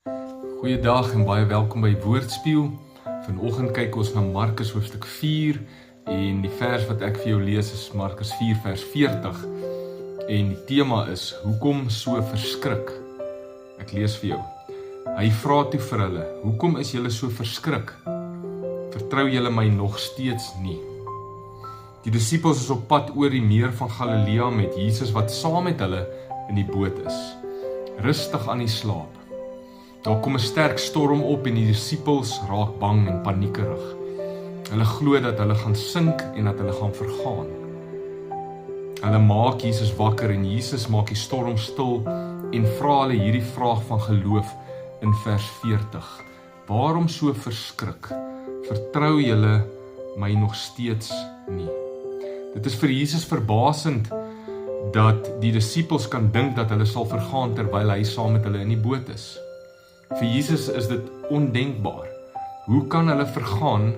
Goeiedag en baie welkom by Woordspieël. Vanoggend kyk ons na Markus hoofstuk 4 en die vers wat ek vir jou lees is Markus 4 vers 40 en die tema is hoekom so verskrik? Ek lees vir jou. Hy vra toe vir hulle, hoekom is julle so verskrik? Vertrou julle my nog steeds nie? Die disippels is op pad oor die meer van Galilea met Jesus wat saam met hulle in die boot is. Rustig aan die slaap. Daar kom 'n sterk storm op en die disippels raak bang en paniekerig. Hulle glo dat hulle gaan sink en dat hulle gaan vergaan. Hulle maak Jesus wakker en Jesus maak die storm stil en vra hulle hierdie vraag van geloof in vers 40. Waarom so verskrik? Vertrou julle my nog steeds nie? Dit is vir Jesus verbasend dat die disippels kan dink dat hulle sal vergaan terwyl hy saam met hulle in die boot is. Vir Jesus is dit ondenkbaar. Hoe kan hulle vergaan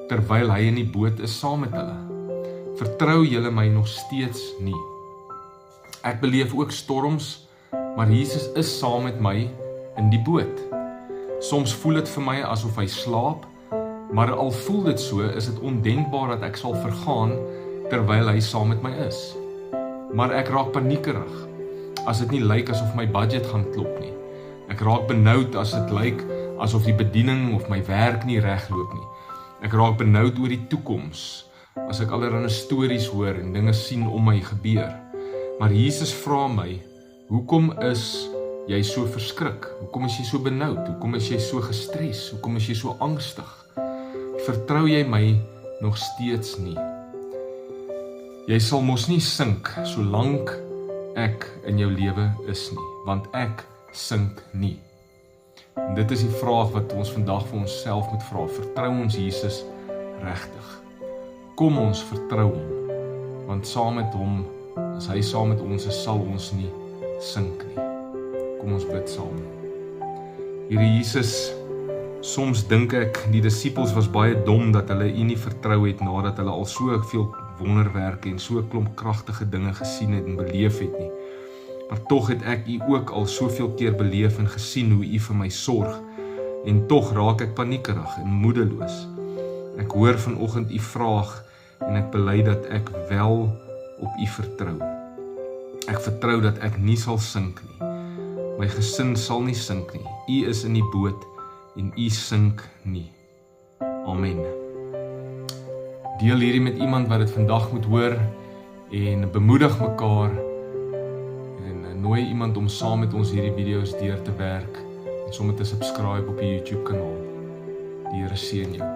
terwyl hy in die boot is saam met hulle? Vertrou julle my nog steeds nie? Ek beleef ook storms, maar Jesus is saam met my in die boot. Soms voel dit vir my asof hy slaap, maar al voel dit so, is dit ondenkbaar dat ek sal vergaan terwyl hy saam met my is. Maar ek raak paniekerig as dit nie lyk asof my budget gaan klop nie. Ek raak benoud as dit lyk asof die bediening of my werk nie regloop nie. Ek raak benoud oor die toekoms as ek allerlei stories hoor en dinge sien om my gebeur. Maar Jesus vra my, hoekom is jy so verskrik? Hoekom is jy so benoud? Hoekom is jy so gestres? Hoekom is jy so angstig? Vertrou jy my nog steeds nie? Jy sal mos nie sink solank ek in jou lewe is nie, want ek sink nie. En dit is die vraag wat ons vandag vir onsself moet vra. Vertrou ons Jesus regtig? Kom ons vertrou hom, want saam met hom, as hy saam met ons is, sal ons nie sink nie. Kom ons bid saam. Here Jesus, soms dink ek die disippels was baie dom dat hulle U nie vertrou het nadat hulle al soveel wonderwerke en so 'n klomp kragtige dinge gesien het en beleef het nie. Maar tog het ek U ook al soveel keer beleef en gesien hoe U vir my sorg en tog raak ek paniekerig en moedeloos. Ek hoor vanoggend U vraag en ek bely dat ek wel op U vertrou. Ek vertrou dat ek nie sal sink nie. My gesin sal nie sink nie. U is in die boot en U sink nie. Amen. Deel hierdie met iemand wat dit vandag moet hoor en bemoedig mekaar en nooi iemand om saam met ons hierdie video's deur te werk en sommer te subscribe op die YouTube kanaal. Die Here seën jou.